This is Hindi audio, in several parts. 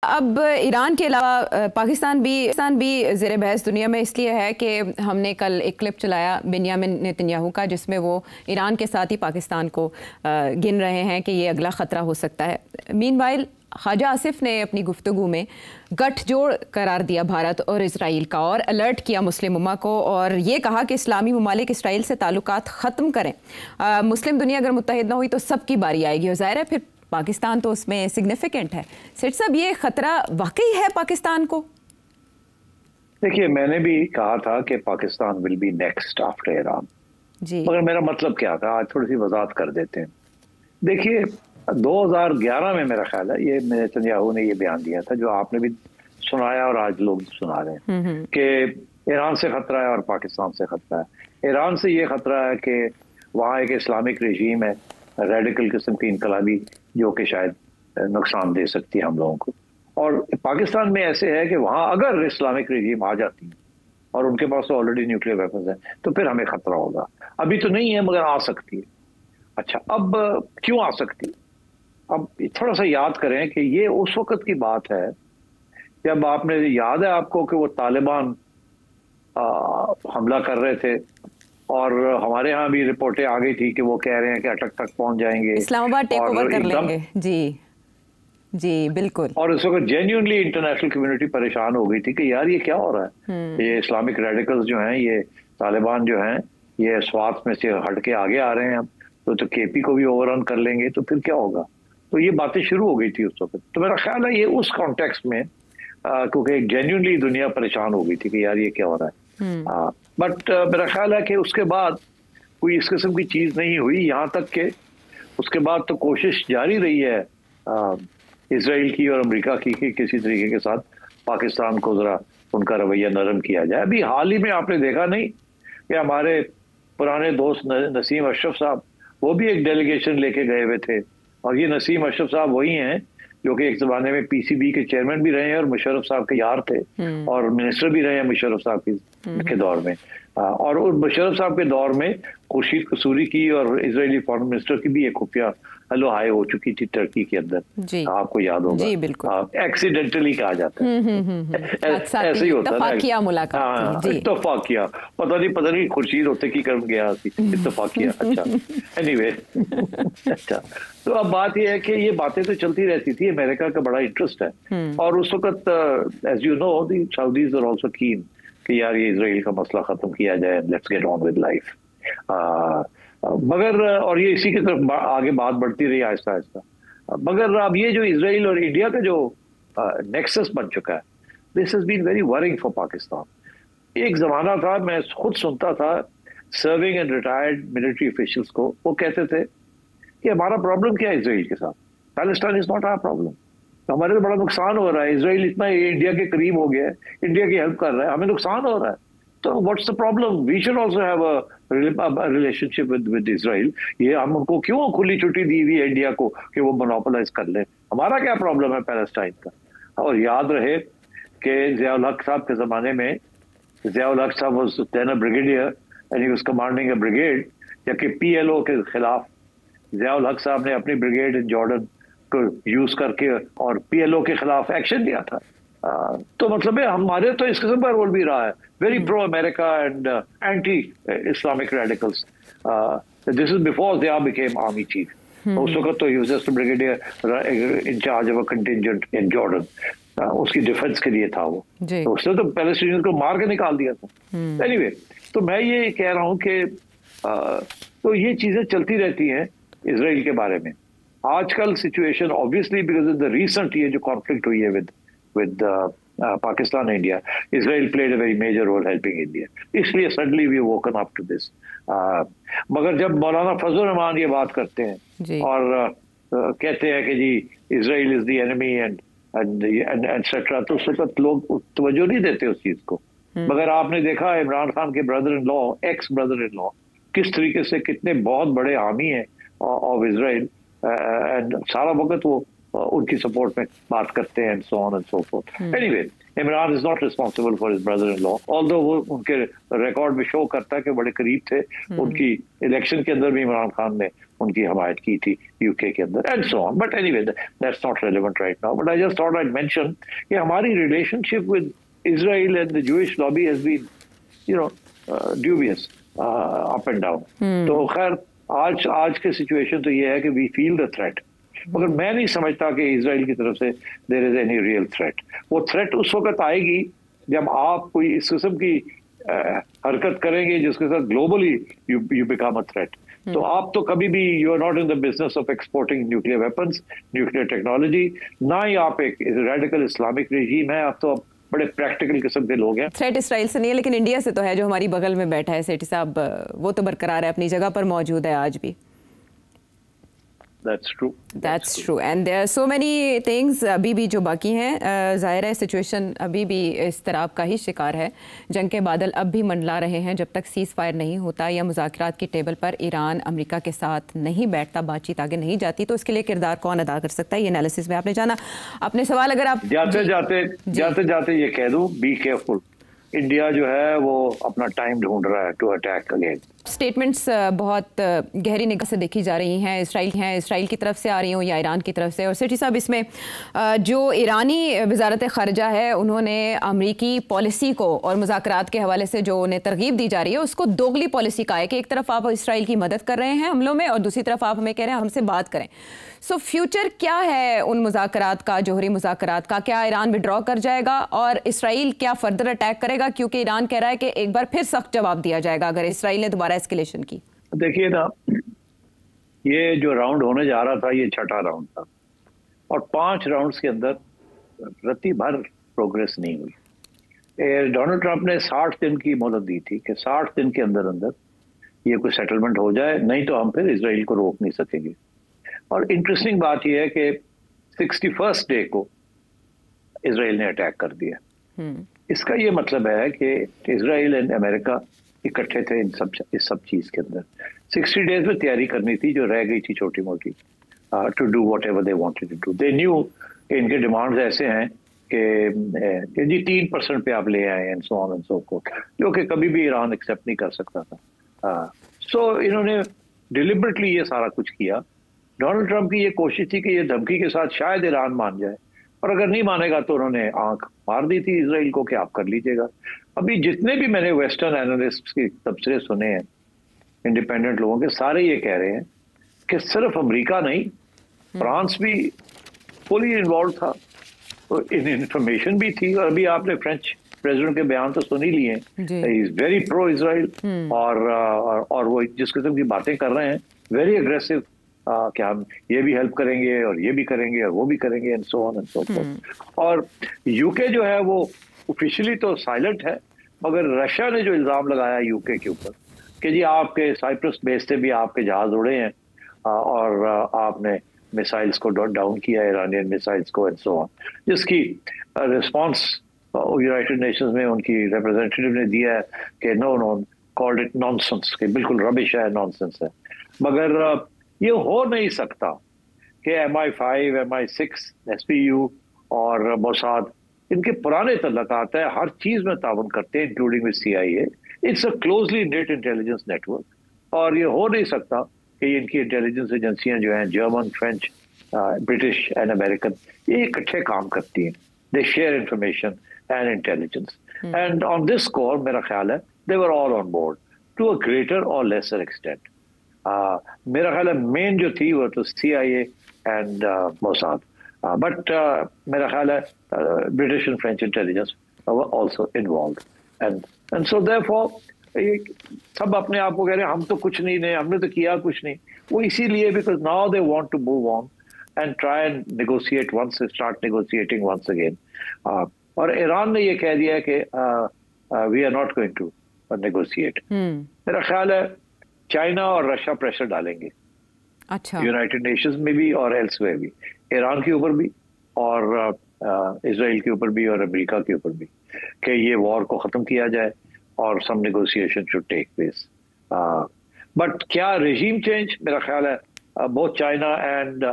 अब ईरान के अलावा पाकिस्तान भी ज़ेर बहस दुनिया में इसलिए है कि हमने कल एक क्लिप चलाया बेंयामिन नेतन्याहू का, जिसमें वो ईरान के साथ ही पाकिस्तान को गिन रहे हैं कि ये अगला ख़तरा हो सकता है। मीनवाइल ख्वाजा आसिफ ने अपनी गुफ्तगू में गठजोड़ करार दिया भारत और इसराइल का, और अलर्ट किया मुस्लिम उम्मा को, और ये कहा कि इस्लामी ममालिक इसराइल से ताल्लुकात ख़त्म करें। मुस्लिम दुनिया अगर मुत्तहिद ना हुई तो सबकी बारी आएगी, और ज़ाहिर है फिर पाकिस्तान तो उसमें सिग्निफिकेंट है। सेठ साहब, ये खतरा वाकई है पाकिस्तान को? देखिए, मैंने भी कहा था कि Pakistan will be next after Iran जी, मगर मेरा मतलब क्या था आज थोड़ी सी वजाहत कर देते हैं। देखिए, 2011 में मेरा ख्याल है ये नेतन्याहू ने ये बयान दिया था जो आपने भी सुनाया और आज लोग सुना रहे हैं कि ईरान से खतरा है और पाकिस्तान से खतरा है। ईरान से ये खतरा है कि वहाँ एक इस्लामिक रजीम है, रेडिकल किस्म की इनकलाबी, जो कि शायद नुकसान दे सकती है हम लोगों को। और पाकिस्तान में ऐसे है कि वहाँ अगर इस्लामिक रजीम आ जाती है और उनके पास तो ऑलरेडी न्यूक्लियर वेपन्स है तो फिर हमें खतरा होगा। अभी तो नहीं है मगर आ सकती है। अच्छा, अब क्यों आ सकती है? अब थोड़ा सा याद करें कि ये उस वक्त की बात है जब आपने याद है आपको कि वो तालिबान हमला कर रहे थे और हमारे यहाँ भी रिपोर्टें आ गई थी कि वो कह रहे हैं कि अटक तक पहुंच जाएंगे, इस्लामाबाद टेक ओवर कर लेंगे। जी जी बिल्कुल। और इस वक्त जेन्युइनली इंटरनेशनल कम्युनिटी परेशान हो गई थी कि यार ये क्या हो रहा है, ये इस्लामिक रेडिकल्स जो हैं, ये तालिबान जो हैं, ये स्वात में से हट के आगे आ रहे हैं। अब तो केपी को भी ओवररन कर लेंगे तो फिर क्या होगा। तो ये बातें शुरू हो गई थी उस वक्त। तो मेरा ख्याल है ये उस कॉन्टेक्स्ट में क्योंकि जेन्युइनली दुनिया परेशान हो गई थी कि यार ये क्या हो रहा है। बट मेरा ख्याल है कि उसके बाद कोई इस किस्म की चीज नहीं हुई, यहाँ तक कि उसके बाद तो कोशिश जारी रही है इजराइल की और अमेरिका की कि किसी तरीके के साथ पाकिस्तान को जरा उनका रवैया नरम किया जाए। अभी हाल ही में आपने देखा नहीं कि हमारे पुराने दोस्त नसीम अशरफ साहब, वो भी एक डेलीगेशन लेके गए हुए थे, और ये नसीम अशरफ साहब वही हैं जो कि एक जमाने में पीसीबी के चेयरमैन भी रहे हैं और मुशर्रफ साहब के यार थे और मिनिस्टर भी रहे हैं मुशर्रफ साहब के दौर में। और मुशर्रफ साहब के दौर में खुर्शीद कसूरी की और इजरायली फॉरेन मिनिस्टर की भी एक खुफिया हेलो हाय हो चुकी थी टर्की के अंदर, आपको याद होगा। जी बिल्कुल, एक्सीडेंटली कहा जाता है, ऐसे ही होता है मुलाकात। इत्तेफाक किया, पता नहीं खुर्शीद होते की कर्म गया, इत्तेफाक किया। अच्छा, एनीवे अच्छा, तो अब बात यह है कि ये बातें तो चलती रहती थी। अमेरिका का बड़ा इंटरेस्ट है और उस वक्त as you know the Saudis are also keen कि यार ये इजराइल का मसला खत्म किया जाए, let's get on with life. मगर और ये इसी की तरफ आगे बात बढ़ती रही आहिस्ता आहिस्ता। मगर अब ये जो इजराइल और इंडिया का जो नेक्सस बन चुका है, this has been very worrying for Pakistan. एक जमाना था, मैं खुद सुनता था serving and retired military officials को, वो कहते थे कि हमारा प्रॉब्लम क्या है इजराइल के साथ, Palestine is not our problem, हमारे तो बड़ा नुकसान हो रहा है, इजराइल इतना इंडिया के करीब हो गया है, इंडिया की हेल्प कर रहा है, हमें नुकसान हो रहा है, तो what's the problem, we should also have a relationship with Israel. ये हमको क्यों खुली छुट्टी दी हुई है इंडिया को कि वो मोनोपोलाइज कर ले, हमारा क्या प्रॉब्लम है पैलेस्टाइन का। और याद रहे कि ज़ियाउल हक साहब के जमाने में, ज़ियाउल हक साहब was then a brigadier and he was commanding a brigade, जबकि पीएलओ के खिलाफ ज़ियाउल हक साहब ने अपनी ब्रिगेड इन जॉर्डन को यूज करके और पीएलओ के खिलाफ एक्शन लिया था। तो मतलब है हमारे तो इस किस्म का रोल भी रहा है, very pro America and anti Islamic radicals. This is before Zia became army chief. उस वक्त तो he was just brigadier in charge of a contingent in Jordan, उसकी डिफेंस के लिए था वो, तो उसने तो पैलेस्टीनियंस को मार के निकाल दिया था। एनीवे, तो मैं ये कह रहा हूँ कि तो ये चीजें चलती रहती हैं इजराइल के बारे में। आजकल situation obviously because of the recent ये जो कॉन्फ्लिक्ट हुई है with Pakistan India, Israel played a very major role helping India, इसलिए suddenly we woken up to this. मगर जब मौलाना फजल रहमान ये बात करते हैं और कहते हैं कि जी Israel is the enemy and etcetera, तो उस वक्त लोग तवज्जो नहीं देते उस चीज को। मगर आपने देखा इमरान खान के brother in law, x brother in law, किस तरीके से कितने बहुत बड़े हामी हैं ऑफ इजराइल एंड सारा वक्त वो उनकी सपोर्ट में बात करते हैं, so on and so fourth. Anyway, Imran is not responsible for his brother in law, although वो उनके रिकॉर्ड में शो करता है कि बड़े करीब थे, उनकी इलेक्शन के अंदर भी इमरान खान ने उनकी हमायत की थी यूके के अंदर and so on. But anyway that's not relevant right now, but I just thought I mention कि हमारी relationship with Israel and the Jewish lobby has been dubious up and down। तो खैर आज के सिचुएशन तो ये है कि वी फील द थ्रेट, मगर मैं नहीं समझता कि इजराइल की तरफ से there is any real threat. वो थ्रेट उस वक्त आएगी जब आप कोई इस किस्म की हरकत करेंगे जिसके साथ globally you become a threat. तो आप तो कभी भी you are not in the business of exporting nuclear weapons, nuclear technology, ना ही आप एक रेडिकल इस्लामिक रेजीम है, आप तो बड़े प्रैक्टिकल किस्म के लोग हैं। थ्रेट इसराइल से नहीं है, लेकिन इंडिया से तो है, जो हमारी बगल में बैठा है सेठी साहब, वो तो बरकरार है, अपनी जगह पर मौजूद है आज भी। That's true. That's true. And there are so many things अभी भी जो बाकी हैं। ज़ाहिर है सिचुएशन अभी भी इस तरह का ही शिकार है, जंग के बादल अब भी मंडला रहे हैं। जब तक सीज़ फायर नहीं होता या मुज़ाकरात की टेबल पर ईरान अमेरिका के साथ नहीं बैठता, बातचीत आगे नहीं जाती, तो उसके लिए किरदार कौन अदा कर सकता है, ये एनालिसिस में आपने जाना। अपने सवाल अगर आप जाते जाते ये कह दूं, बी केयरफुल, इंडिया जो है वो अपना टाइम ढूंढ रहा है टू अटैक अगेन। स्टेटमेंट्स बहुत गहरी निगाह से देखी जा रही हैं, इसराइल की तरफ से आ रही हो या ईरान की तरफ से। और सेठी साहब, इसमें जो ईरानी वजारत ख़ारजा है, उन्होंने अमरीकी पॉलिसी को और मुज़ाकरात के हवाले से जो उन्हें तरगीब दी जा रही है उसको दोगली पॉलिसी का है कि एक तरफ आप इसराइल की मदद कर रहे हैं हमलों में और दूसरी तरफ आप हमें कह रहे हैं हमसे बात करें। सो फ्यूचर क्या है उन मुज़ाकरात का, जोहरी मुज़ाकरात का? क्या ईरान विड्रॉ कर जाएगा और इसराइल क्या फर्दर अटैक करेगा? क्योंकि ईरान कह रहा है कि एक बार फिर सख्त जवाब दिया जाएगा अगर इसराइल ने दोबारा एस्केलेशन की। देखिए ना, ये जो राउंड होने जा रहा था ये छठा राउंड था और 5 राउंड्स के अंदर रत्ती भर प्रोग्रेस नहीं हुई। डोनाल्ड ट्रंप ने 60 दिन की मोहलत दी थी कि 60 दिन के अंदर अंदर ये कोई सेटलमेंट हो जाए, नहीं तो हम फिर इसराइल को रोक नहीं सकेंगे। और इंटरेस्टिंग बात यह है कि 61st डे को इसराइल ने अटैक कर दिया। इसका ये मतलब है कि इसराइल एंड अमेरिका इकट्ठे थे इस सब चीज के अंदर। 60 डेज में तैयारी करनी थी जो रह गई थी छोटी मोटी, to do whatever they wanted to do. They knew कि इनके डिमांड्स ऐसे हैं कि जी 3% पे आप ले आए and so on and so fourth, जो कि कभी भी ईरान एक्सेप्ट नहीं कर सकता था। सो इन्होंने डिलिबरेटली ये सारा कुछ किया। डोनाल्ड ट्रंप की ये कोशिश थी कि ये धमकी के साथ शायद ईरान मान जाए, और अगर नहीं मानेगा तो उन्होंने आंख मार दी थी इसराइल को कि आप कर लीजिएगा। अभी जितने भी मैंने वेस्टर्न एनालिस्ट के तबसरे सुने हैं इंडिपेंडेंट लोगों के, सारे ये कह रहे हैं कि सिर्फ अमेरिका नहीं, फ्रांस भी फुली इन्वॉल्व था, तो इंफॉर्मेशन भी थी। और अभी आपने फ्रेंच प्रेसिडेंट के बयान तो सुन ही लिए, he is very pro Israel, और वो जिस किस्म की बातें कर रहे हैं, वेरी अग्रेसिव, कि हम ये भी हेल्प करेंगे और ये भी करेंगे और वो भी करेंगे and so on and so fourth. और यूके जो है वो ऑफिशियली तो साइलेंट है, मगर रशिया ने जो इल्जाम लगाया यूके के ऊपर कि जी आपके साइप्रस बेस से भी आपके जहाज उड़े हैं और आपने मिसाइल्स को डाउन किया, ईरानियन मिसाइल्स को एंड सो ऑन, जिसकी रिस्पॉन्स यूनाइटेड नेशंस में उनकी रिप्रेजेंटेटिव ने दिया है कि नो कॉल्ड इट नॉनसेंस, कि बिल्कुल रबिश है, नॉनसेंस है। मगर ये हो नहीं सकता कि MI5, MI6, SPU और मोसाद इनके पुराने तल्लुकात है, हर चीज में ताउन करते हैं including with CIA। It's a closely net intelligence network, और ये हो नहीं सकता कि इनकी इंटेलिजेंस एजेंसियां जो हैं German, French, British and American, ये इकट्ठे काम करती हैं। They share information and intelligence, and on this score मेरा ख्याल है they were all on board to a greater और लेसर एक्सटेंट। मेरा ख्याल है मेन जो थी वो तो CIA एंड मोसाद, बट मेरा ख्याल है British and French intelligence also involved, and so therefore सब अपने आप को कह रहे हैं हम तो कुछ नहीं, हमने तो किया कुछ नहीं। वो इसीलिए because now they want to move on and try and negotiate once, start negotiating once again. और ईरान ने ये कह दिया है कि we are not going to negotiate. मेरा ख्याल है चाइना और रशिया प्रेशर डालेंगे, अच्छा, यूनाइटेड नेशंस में भी और एल्सवेयर भी, ईरान के ऊपर भी और इसराइल के ऊपर भी और अमेरिका के ऊपर भी, कि ये वॉर को खत्म किया जाए और some negotiation should take place. But क्या रेजीम चेंज? मेरा ख्याल है both China and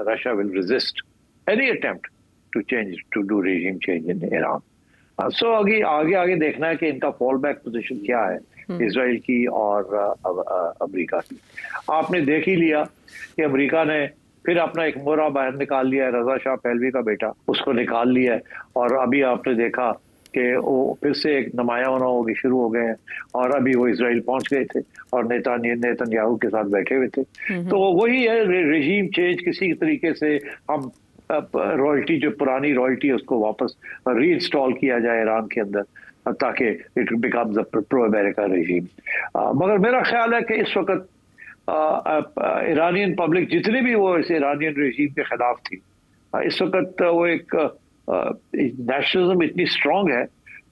Russia will resist any attempt to change, to do regime change in Iran. So आगे आगे आगे देखना है कि इनका फॉल बैक पोजिशन क्या है इसराइल की और अमेरिका की। आपने देख ही लिया कि अमेरिका ने फिर अपना एक मोहरा बाहर निकाल लिया है, रजा शाह पहलवी का बेटा, उसको निकाल लिया है। और अभी आपने देखा कि वो फिर से एक नुमाया होना होगी शुरू हो गए हैं, और अभी वो इसराइल पहुंच गए थे और नेतन्याहू के साथ बैठे हुए थे। तो वही है रेजीम चेंज, किसी तरीके से हम रॉयल्टी, जो पुरानी रॉयल्टी है उसको वापस रीइंस्टॉल किया जाए ईरान के अंदर ताकि it becomes a pro America regime. मगर मेरा ख्याल है कि इस वक्त ईरानियन पब्लिक जितने भी वो इस ईरानियन रेजीम के खिलाफ थी, इस वक्त वो एक नेशनलिज्म इतनी स्ट्रांग है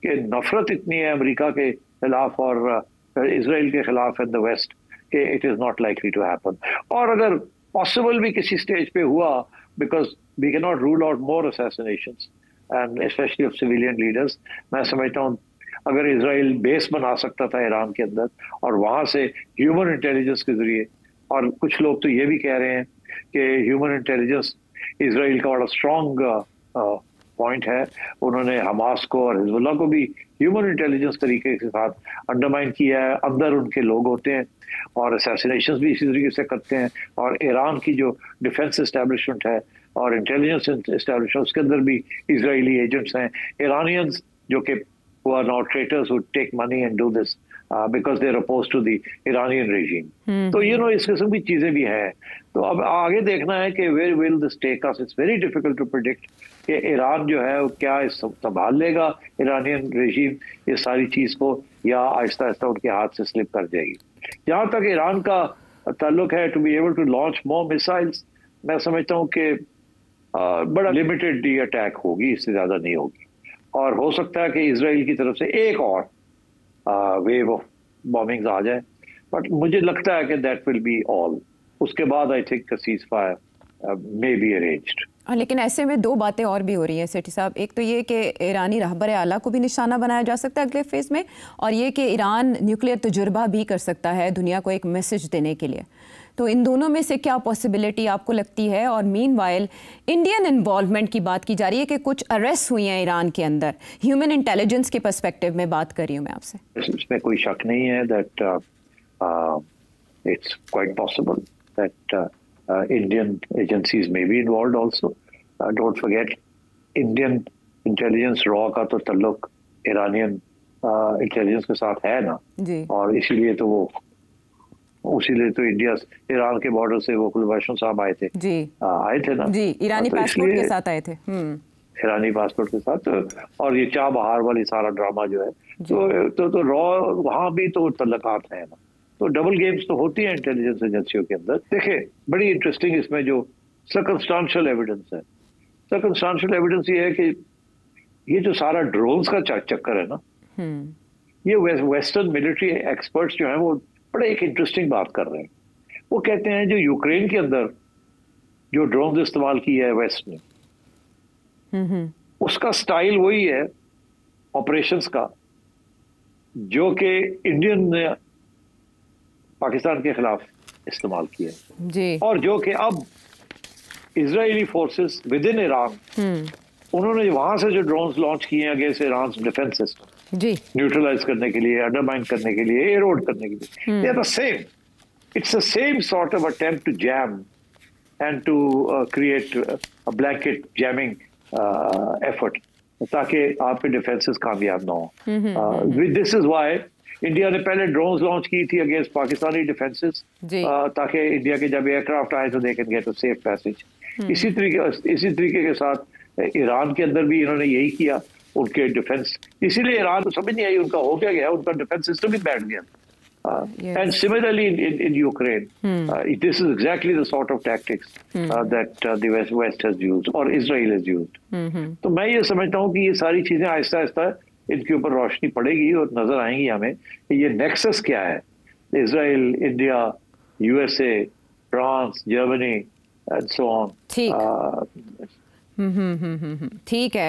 कि नफरत इतनी है अमेरिका के खिलाफ और इसराइल के खिलाफ इन द वेस्ट कि it is not likely to happen. और अगर पॉसिबल भी किसी स्टेज पे हुआ, because we can not rule out more assassinations and specially of civilian leaders, मैं समझता हूँ अगर इसराइल बेस बना सकता था ईरान के अंदर और वहां से ह्यूमन इंटेलिजेंस के जरिए, और कुछ लोग तो ये भी कह रहे हैं कि ह्यूमन इंटेलिजेंस इसराइल का बड़ा स्ट्रॉन्ग पॉइंट है, उन्होंने हमास को और हिजबुल्लाह को भी ह्यूमन इंटेलिजेंस तरीके के साथ अंडरमाइन किया है, अंदर उनके लोग होते हैं और असैसिनेशंस भी इसी तरीके से करते हैं। और ईरान की जो डिफेंस एस्टेब्लिशमेंट है और इंटेलिजेंस एस्टेब्लिशमेंट, उसके अंदर भी इजरायली एजेंट्स हैं, ईरानियंस जो कि who are now traitors who take money and do this because they're opposed to the Iranian regime. तो इस किस्म की चीजें भी हैं। तो अब आगे देखना है कि where will this take us? It's very difficult to predict कि ईरान जो है वो क्या संभाल लेगा ईरानियन रेजीम ये सारी चीज को, या आहिस्ता आहिस्ता उनके हाथ से स्लिप कर जाएगी। जहां तक ईरान का ताल्लुक है to be able to launch more missiles, मैं समझता हूँ कि बड़ा लिमिटेड अटैक होगी, इससे ज्यादा नहीं होगी। और हो सकता है कि इसराइल की तरफ से एक और वेव ऑफ बॉम्बिंग्स आ जाए, बट मुझे लगता है कि दैट विल बी ऑल। उसके बाद I think cease fire may be arranged. लेकिन ऐसे में दो बातें और भी हो रही हैं सेठी साहब। एक तो ये कि ईरानी रहबर आला को भी निशाना बनाया जा सकता है अगले फेज में, और ये कि ईरान न्यूक्लियर तजुर्बा भी कर सकता है दुनिया को एक मैसेज देने के लिए। तो इन दोनों में से क्या पॉसिबिलिटी आपको लगती है? और मीनवाइल इंडियन इन्वॉल्वमेंट की बात की जा रही है कि कुछ अरेस्ट हुई हैं ईरान के अंदर, ह्यूमन इंटेलिजेंस के पर्सपेक्टिव में बात कर रही हूँ मैं आपसे। इसमें कोई शक नहीं है that it's quite possible that Indian agencies may be involved also. Don't forget, Indian intelligence raw का तो ताल्लुक Iranian intelligence के साथ है ना, और इसीलिए तो तो इंडिया ईरान के बॉर्डर से वो कुलभूषण साहब आए थे आए थे ना जी, ईरानी पासपोर्ट के साथ आए थे, ईरानी पासपोर्ट के साथ। और ये चाह बहार वाली सारा ड्रामा जो है तो रॉ वहां भी तो तल्लुकात है ना, तो डबल गेम्स तो होती है इंटेलिजेंस एजेंसियों के अंदर। देखिए बड़ी इंटरेस्टिंग इसमें जो सर्कमस्टांशियल एविडेंस है, सर्कमस्टांशियल एविडेंस ये है कि ये जो सारा ड्रोन्स का चक्कर है ना, ये वेस्टर्न मिलिट्री एक्सपर्ट्स जो हैं वो बड़े एक इंटरेस्टिंग बात कर रहे हैं। वो कहते हैं जो यूक्रेन के अंदर जो ड्रोन्स इस्तेमाल किया है वेस्ट ने, उसका स्टाइल वही है ऑपरेशंस का जो कि इंडियन ने पाकिस्तान के खिलाफ इस्तेमाल किया जी, और जो कि अब Israeli forces with in Iran उन्होंने वहां से जो ड्रोन्स लॉन्च किए हैं अगेंस्ट ईरान डिफेंस सिस्टम जी, न्यूट्रलाइज करने के लिए, अंडरमाइन करने के लिए, एरोड करने के लिए, they are the same, it's the same sort of attempt to jam and to create a blanket jamming effort ताकि आपके डिफेंसेस कामयाब ना हो। दिस इज व्हाई इंडिया ने पहले ड्रोन्स लॉन्च की थी अगेंस्ट पाकिस्तानी डिफेंसेस ताकि इंडिया के जब एयरक्राफ्ट आए तो they can get a safe passage. इसी तरीके के साथ ईरान के अंदर भी इन्होंने यही किया, उनके डिफेंस, इसीलिए ईरान को समझ नहीं आई उनका हो क्या गया, उनका डिफेंस सिस्टम ही बैठ गया। And similarly in Ukraine, this is exactly the sort of tactics that the West has used or Israel has used. तो मैं ये समझता हूँ कि ये सारी चीजें आहिस्ता आहिस्ता इनके ऊपर रोशनी पड़ेगी और नजर आएंगी हमें कि ये नेक्सस क्या है, Israel, India, USA, France, Germany and so on. ठीक है।